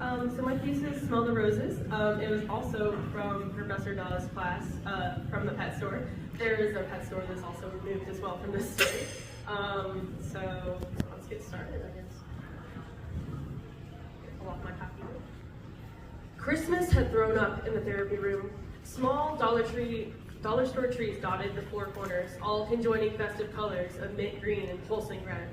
So my thesis, Smell the Roses, it was also from Professor Dawes' class, from the pet store. There is a pet store that's also removed as well from this story. So let's get started, I guess. Pull off my copy. Christmas had thrown up in the therapy room. Small dollar store trees dotted the four corners, all conjoining festive colors of mint green and pulsing red.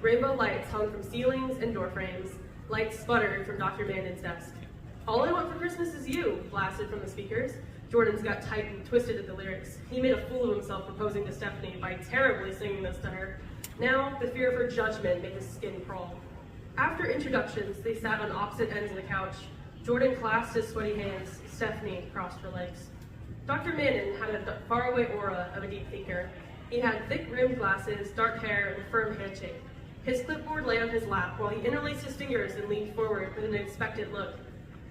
Rainbow lights hung from ceilings and door frames. Lights sputtered from Dr. Bandon's desk. "All I want for Christmas is you," blasted from the speakers. Jordan's got tight and twisted at the lyrics. He made a fool of himself proposing to Stephanie by terribly singing this to her. Now, the fear of her judgment made his skin crawl. After introductions, they sat on opposite ends of the couch. Jordan clasped his sweaty hands. Stephanie crossed her legs. Dr. Bandon had a faraway aura of a deep thinker. He had thick-rimmed glasses, dark hair, and a firm handshake. His clipboard lay on his lap while he interlaced his fingers and leaned forward with an expectant look.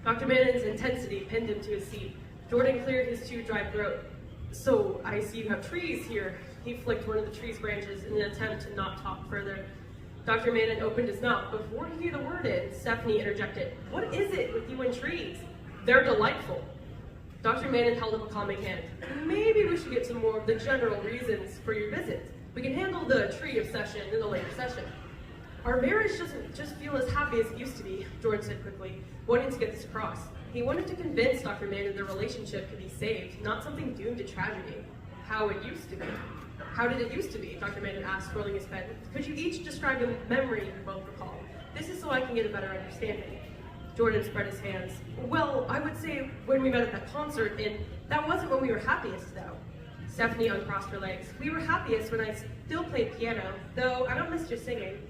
Dr. Bandon's intensity pinned him to his seat. Jordan cleared his too-dry throat. "So, I see you have trees here." He flicked one of the tree's branches in an attempt to not talk further. Dr. Bandon opened his mouth. Before he could get a word in, Stephanie interjected. "What is it with you and trees? They're delightful." Dr. Bandon held up a calming hand. "Maybe we should get to more of the general reasons for your visit. We can handle the tree obsession in a later session." "Our marriage doesn't just feel as happy as it used to be," Jordan said quickly, wanting to get this across. He wanted to convince Dr. Bandon the relationship could be saved, not something doomed to tragedy. "How it used to be." "How did it used to be?" Dr. Bandon asked, twirling his pen. "Could you each describe a memory you both recall? This is so I can get a better understanding." Jordan spread his hands. "Well, I would say when we met at that concert, and that wasn't when we were happiest, though." Stephanie uncrossed her legs. "We were happiest when I still played piano, though I don't miss your singing."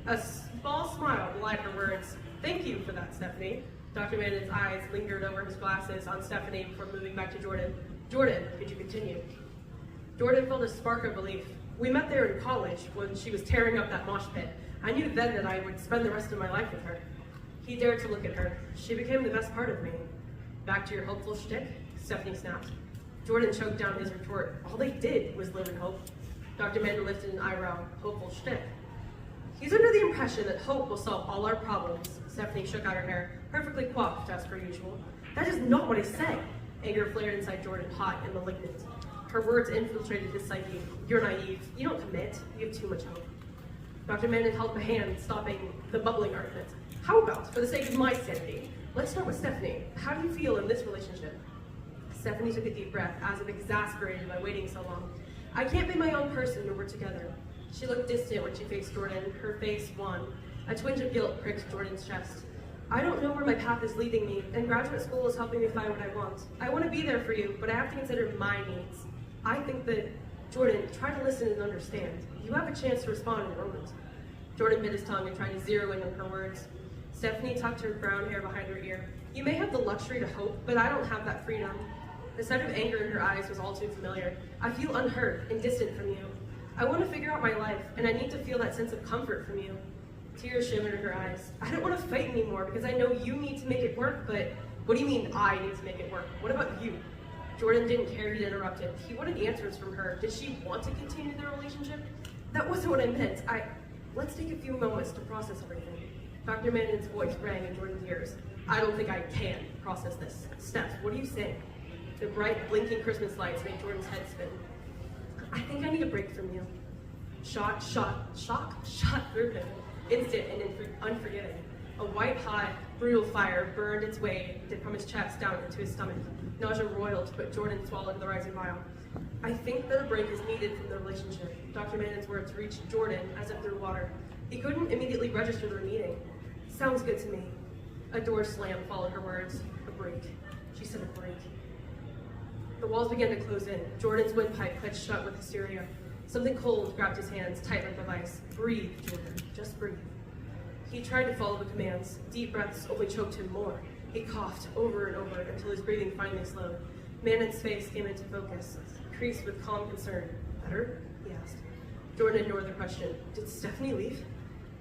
A small smile belied her words. "Thank you for that, Stephanie." Dr. Bandon's eyes lingered over his glasses on Stephanie before moving back to Jordan. "Jordan, could you continue?" Jordan felt a spark of relief. "We met there in college when she was tearing up that mosh pit. I knew then that I would spend the rest of my life with her." He dared to look at her. "She became the best part of me." "Back to your hopeful shtick?" Stephanie snapped. Jordan choked down his retort. "All they did was live in hope." Dr. Bandon lifted an eyebrow. "Hopeful shtick?" "He's under the impression that hope will solve all our problems." Stephanie shook out her hair, perfectly coiffed as per usual. "That is not what I said." Anger flared inside Jordan, hot and malignant. Her words infiltrated his psyche. "You're naive. You don't commit. You have too much hope." Dr. Bandon held the hand, stopping the bubbling argument. "How about, for the sake of my sanity, let's start with Stephanie. How do you feel in this relationship?" Stephanie took a deep breath, as if exasperated by waiting so long. "I can't be my own person when we're together." She looked distant when she faced Jordan. Her face won. A twinge of guilt pricked Jordan's chest. "I don't know where my path is leading me, and graduate school is helping me find what I want. I want to be there for you, but I have to consider my needs. I think that..." "Jordan, try to listen and understand. You have a chance to respond in a moment." Jordan bit his tongue and tried to zero in on her words. Stephanie tucked her brown hair behind her ear. "You may have the luxury to hope, but I don't have that freedom." The sight of anger in her eyes was all too familiar. "I feel unheard and distant from you. I want to figure out my life, and I need to feel that sense of comfort from you." Tears shimmered in her eyes. "I don't want to fight anymore because I know you need to make it work, but..." "What do you mean I need to make it work? What about you?" Jordan didn't care he'd interrupted. He wanted answers from her. Did she want to continue their relationship? "That wasn't what I meant. Let's take a few moments to process everything." Dr. Bandon's voice rang in Jordan's ears. "I don't think I can process this. Steph, what are you saying?" The bright, blinking Christmas lights made Jordan's head spin. "I think I need a break from you." Shock shot through him, instant and unforgiving. A white-hot, brutal fire burned its way from his chest down into his stomach. Nausea roiled, but Jordan swallowed the rising bile. "I think that a break is needed from the relationship." Dr. Bandon's words reached Jordan as if through water. He couldn't immediately register their meaning. "Sounds good to me." A door slam followed her words. "A break." She said a break. The walls began to close in. Jordan's windpipe clinched shut with hysteria. Something cold grabbed his hands, tight like a vice. "Breathe, Jordan. Just breathe." He tried to follow the commands. Deep breaths only choked him more. He coughed over and over until his breathing finally slowed. Mannon's face came into focus, creased with calm concern. "Better?" he asked. Jordan ignored the question. "Did Stephanie leave?"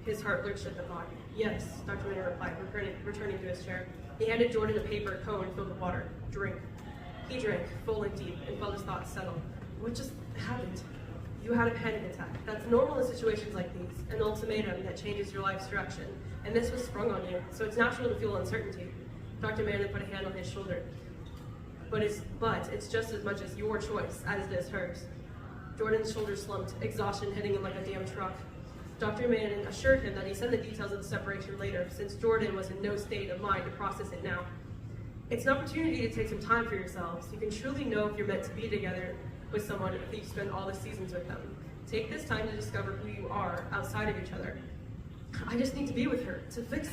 His heart lurched at the thought. "Yes," Dr. Bandon replied, returning to his chair. He handed Jordan a paper cone filled with water. "Drink." He drank, full and deep, and felt his thoughts settle. "What just happened?" "You had a panic attack. That's normal in situations like these, an ultimatum that changes your life's direction, and this was sprung on you, so it's natural to feel uncertainty. Dr. Manning put a hand on his shoulder. But it's just as much as your choice as it is hers. Jordan's shoulders slumped, exhaustion hitting him like a damn truck. Dr. Manning assured him that he'd send the details of the separation later, since Jordan was in no state of mind to process it now. It's an opportunity to take some time for yourselves. You can truly know if you're meant to be together with someone if you spend all the seasons with them. Take this time to discover who you are outside of each other. I just need to be with her to fix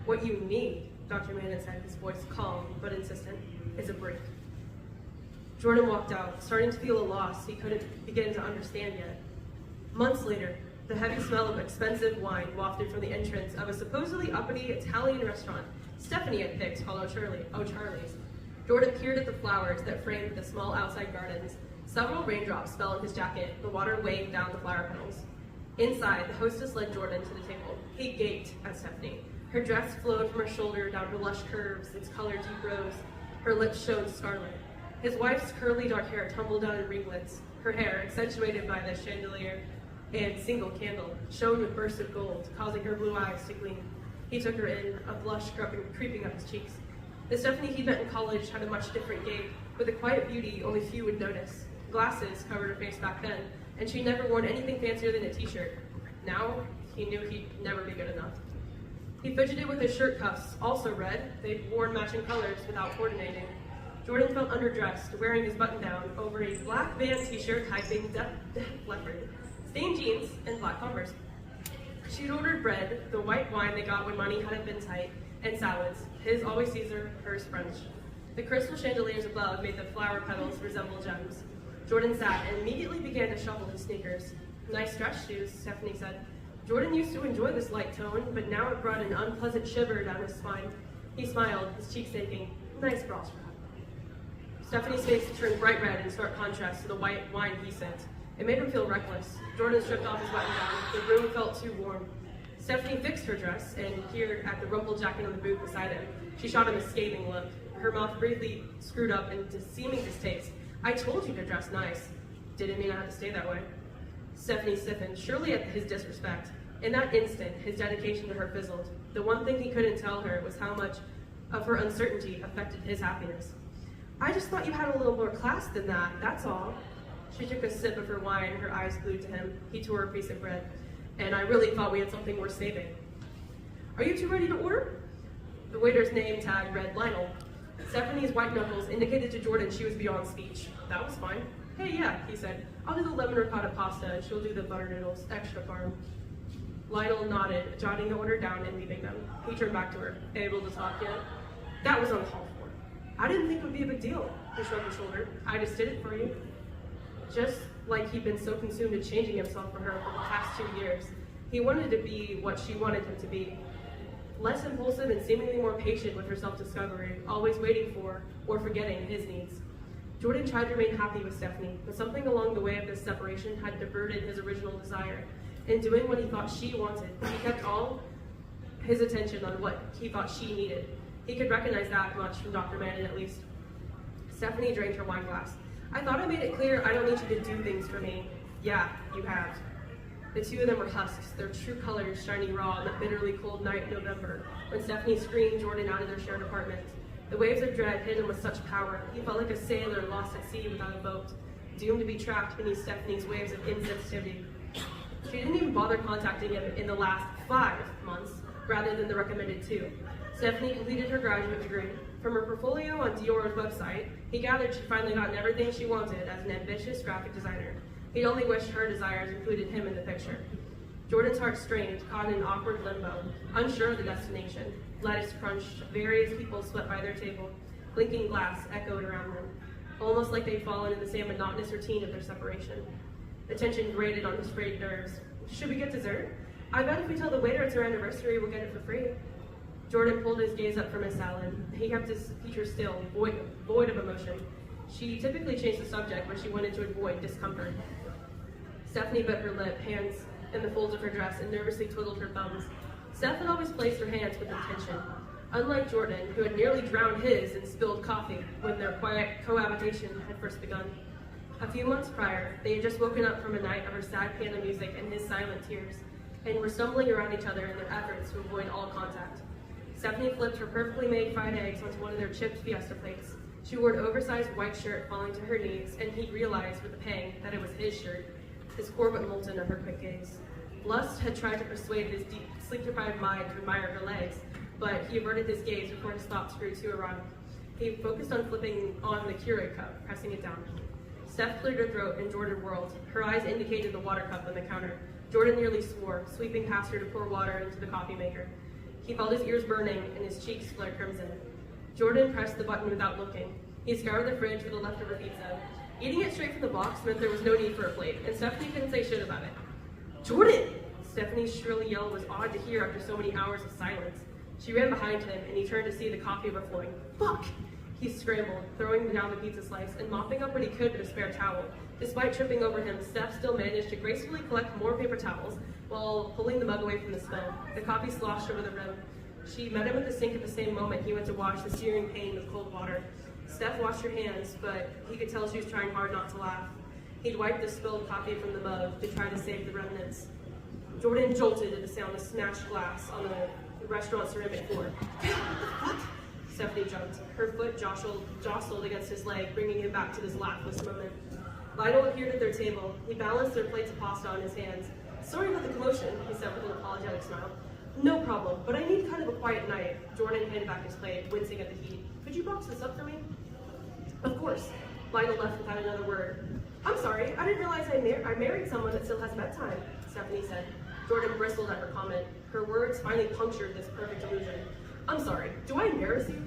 what you need, Dr. Manning said, his voice calm but insistent. It's a break. Jordan walked out, starting to feel a loss he couldn't begin to understand yet. Months later, the heavy smell of expensive wine wafted from the entrance of a supposedly uppity Italian restaurant Stephanie had picked called O'Charlie's. Jordan peered at the flowers that framed the small outside gardens. Several raindrops fell on his jacket, the water weighing down the flower petals. Inside, the hostess led Jordan to the table. He gaped at Stephanie. Her dress flowed from her shoulder down her lush curves, its color deep rose. Her lips shone scarlet. His wife's curly dark hair tumbled down in ringlets. Her hair, accentuated by the chandelier and single candle, shone with bursts of gold, causing her blue eyes to gleam. He took her in, a blush creeping up his cheeks. The Stephanie he'd met in college had a much different gape, with a quiet beauty only few would notice. Glasses covered her face back then, and she'd never worn anything fancier than a t-shirt. Now, he knew he'd never be good enough. He fidgeted with his shirt cuffs, also red. They'd worn matching colors without coordinating. Jordan felt underdressed, wearing his button-down over a black Van t-shirt hyping Def Leppard, stained jeans, and black Converse. She'd ordered bread, the white wine they got when money hadn't been tight, and salads, his always Caesar, hers French. The crystal chandeliers above made the flower petals resemble gems. Jordan sat and immediately began to shuffle his sneakers. Nice stretch shoes, Stephanie said. Jordan used to enjoy this light tone, but now it brought an unpleasant shiver down his spine. He smiled, his cheeks aching. Nice bra strap. Stephanie's face turned bright red in stark contrast to the white wine he sent. It made him feel reckless. Jordan stripped off his button-down. The room felt too warm. Stephanie fixed her dress and peered at the rumpled jacket on the boot beside him. She shot him a scathing look, her mouth briefly screwed up in seeming distaste. I told you to dress nice. Didn't mean I had to stay that way. Stephanie stiffened, surely at his disrespect. In that instant, his dedication to her fizzled. The one thing he couldn't tell her was how much of her uncertainty affected his happiness. I just thought you had a little more class than that, that's all. She took a sip of her wine, her eyes glued to him. He tore a piece of bread. And I really thought we had something worth saving. Are you two ready to order? The waiter's name tag read Lionel. Stephanie's white knuckles indicated to Jordan she was beyond speech. That was fine. Hey, yeah, he said. I'll do the lemon ricotta pasta and she'll do the butter noodles, extra farm. Lionel nodded, jotting the order down and leaving them. He turned back to her. Able to talk yet? That was uncalled for. I didn't think it would be a big deal. He shrugged his shoulder. I just did it for you. Just like he'd been so consumed in changing himself for her for the past 2 years. He wanted to be what she wanted him to be. Less impulsive and seemingly more patient with her self-discovery, always waiting for or forgetting his needs. Jordan tried to remain happy with Stephanie, but something along the way of this separation had diverted his original desire. In doing what he thought she wanted, he kept all his attention on what he thought she needed. He could recognize that much from Dr. Manning at least. Stephanie drained her wine glass. I thought I made it clear I don't need you to do things for me. Yeah, you have. The two of them were husks, their true colors shining raw on that bitterly cold night in November, when Stephanie screamed Jordan out of their shared apartment. The waves of dread hit him with such power. He felt like a sailor lost at sea without a boat, doomed to be trapped beneath Stephanie's waves of insensitivity. She didn't even bother contacting him in the last 5 months, rather than the recommended 2. Stephanie completed her graduate degree. From her portfolio on Dior's website, he gathered she'd finally gotten everything she wanted as an ambitious graphic designer. He'd only wished her desires included him in the picture. Jordan's heart strained, caught in an awkward limbo, unsure of the destination. Lettuce crunched, various people swept by their table. Blinking glass echoed around them, almost like they'd fallen in the same monotonous routine of their separation. The tension grated on his frayed nerves. Should we get dessert? I bet if we tell the waiter it's our anniversary, we'll get it for free. Jordan pulled his gaze up from his salad. He kept his features still, void of emotion. She typically changed the subject when she wanted to avoid discomfort. Stephanie bit her lip, hands in the folds of her dress, and nervously twiddled her thumbs. Steph had always placed her hands with intention. Unlike Jordan, who had nearly drowned his in spilled coffee when their quiet cohabitation had first begun. A few months prior, they had just woken up from a night of her sad piano music and his silent tears. and were stumbling around each other in their efforts to avoid all contact. Stephanie flipped her perfectly made fried eggs onto one of their chipped Fiesta plates. She wore an oversized white shirt falling to her knees, and he realized with a pang that it was his shirt. His core went molten at her quick gaze. Lust had tried to persuade his deep, sleep-deprived mind to admire her legs, but he averted his gaze before his thoughts grew too erotic. He focused on flipping on the Keurig cup, pressing it down. Steph cleared her throat and Jordan whirled. Her eyes indicated the water cup on the counter. Jordan nearly swore, sweeping past her to pour water into the coffee maker. He felt his ears burning and his cheeks flare crimson. Jordan pressed the button without looking. He scoured the fridge for the leftover pizza. Eating it straight from the box meant there was no need for a plate, and Stephanie couldn't say shit about it. Jordan! Stephanie's shrill yell was odd to hear after so many hours of silence. She ran behind him, and he turned to see the coffee overflowing. Fuck! He scrambled, throwing down the pizza slice and mopping up what he could with a spare towel. Despite tripping over him, Steph still managed to gracefully collect more paper towels while pulling the mug away from the spill. The coffee sloshed over the rim. She met him at the sink at the same moment he went to wash the searing pain with cold water. Steph washed her hands, but he could tell she was trying hard not to laugh. He'd wiped the spilled coffee from the mug to try to save the remnants. Jordan jolted at the sound of smashed glass on the restaurant ceramic floor. What the fuck? Stephanie jumped. Her foot jostled against his leg, bringing him back to this laughless moment. Lionel appeared at their table. He balanced their plates of pasta on his hands. Sorry about the commotion, he said with an apologetic smile. No problem, but I need kind of a quiet night. Jordan handed back his plate, wincing at the heat. Could you box this up for me? Of course. Lionel left without another word. I'm sorry, I didn't realize I married someone that still has bedtime, Stephanie said. Jordan bristled at her comment. Her words finally punctured this perfect illusion. I'm sorry, do I embarrass you?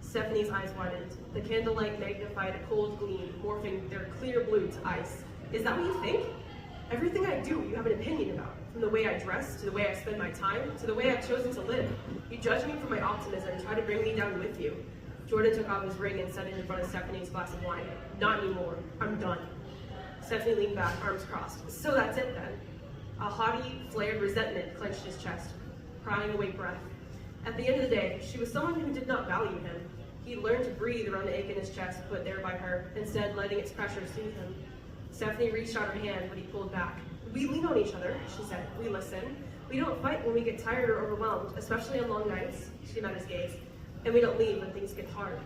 Stephanie's eyes widened. The candlelight magnified a cold gleam, morphing their clear blue to ice. Is that what you think? Everything I do, you have an opinion about. From the way I dress, to the way I spend my time, to the way I've chosen to live. You judge me for my optimism and try to bring me down with you. Jordan took off his ring and set it in front of Stephanie's glass of wine. Not anymore. I'm done. Stephanie leaned back, arms crossed. So that's it then. A haughty, flared resentment clenched his chest, prying away breath. At the end of the day, she was someone who did not value him. He learned to breathe around the ache in his chest put there by her, instead letting its pressure soothe him. Stephanie reached out her hand, but he pulled back. We lean on each other, she said. We listen. We don't fight when we get tired or overwhelmed, especially on long nights. She met his gaze. And we don't leave when things get hard.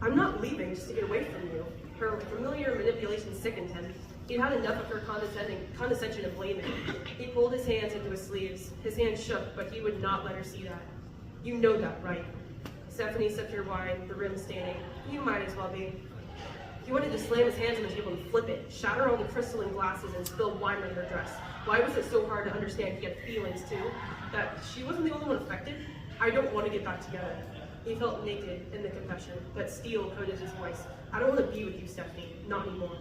I'm not leaving just to get away from you. Her familiar manipulation sickened him. He'd had enough of her condescension and blaming. He pulled his hands into his sleeves. His hands shook, but he would not let her see that. You know that, right? Stephanie sipped her wine, the rim staining. You might as well be. He wanted to slam his hands on the table and flip it, shatter all the crystalline glasses and spill wine on her dress. Why was it so hard to understand he had feelings too? That she wasn't the only one affected? I don't want to get back together. He felt naked in the confession, but steel coated his voice. I don't want to be with you, Stephanie. Not anymore.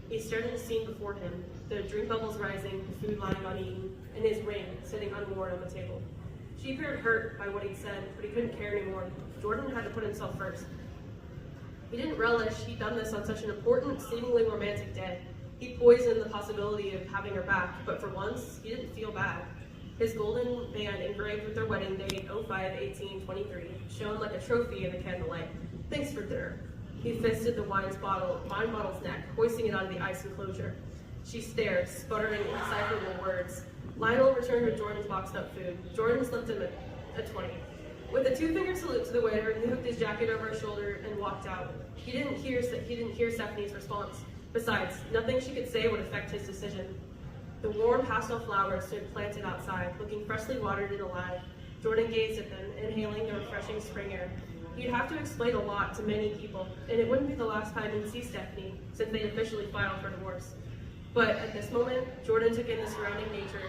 He stared at the scene before him, the drink bubbles rising, the food lying uneaten, and his ring sitting unworn on the table. She appeared hurt by what he'd said, but he couldn't care anymore. Jordan had to put himself first. He didn't relish he'd done this on such an important, seemingly romantic day. He poisoned the possibility of having her back, but for once, he didn't feel bad. His golden band engraved with their wedding date, 05-18-23, shone like a trophy in the candlelight. Thanks for dinner. He fisted the wine bottle's neck, hoisting it out of the ice enclosure. She stared, sputtering indecipherable words. Lionel returned with Jordan's boxed up food. Jordan slipped him a 20. With a two-finger salute to the waiter, he hooked his jacket over his shoulder and walked out. He didn't hear Stephanie's response. Besides, nothing she could say would affect his decision. The warm pastel flowers stood planted outside, looking freshly watered and alive. Jordan gazed at them, inhaling the refreshing spring air. He'd have to explain a lot to many people, and it wouldn't be the last time he'd see Stephanie, since they'd officially filed for divorce. But at this moment, Jordan took in the surrounding nature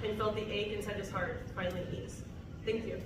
and felt the ache inside his heart finally ease. Thank you.